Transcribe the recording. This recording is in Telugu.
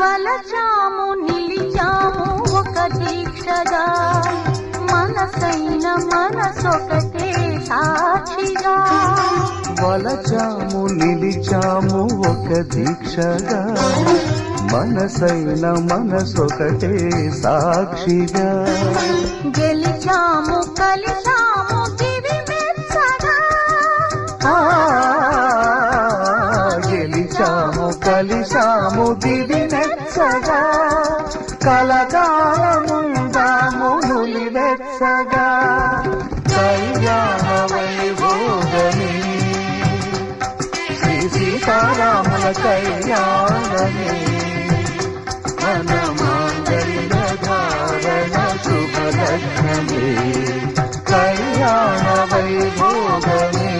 వలచాము నిలిచాము ఒక దీక్షగా మనసైన మనసొకటే సాక్షిగా వలచాము నిలిచాము ఒక దీక్షగా మనసైన మనసొకటే సాక్షిగా గెలిచాము కలిసాము దివి మెచ్చగా గెలిచాము కలిసాము దివి మెచ్చగా కలకాలముందాము నులివెచ్చగా కళ్యాణ వైభోగమే శ్రీ సీతారాముల కళ్యాణమే మన మాంగళ్య ధారణ శుభలగ్నమే కళ్యాణ వైభోగమే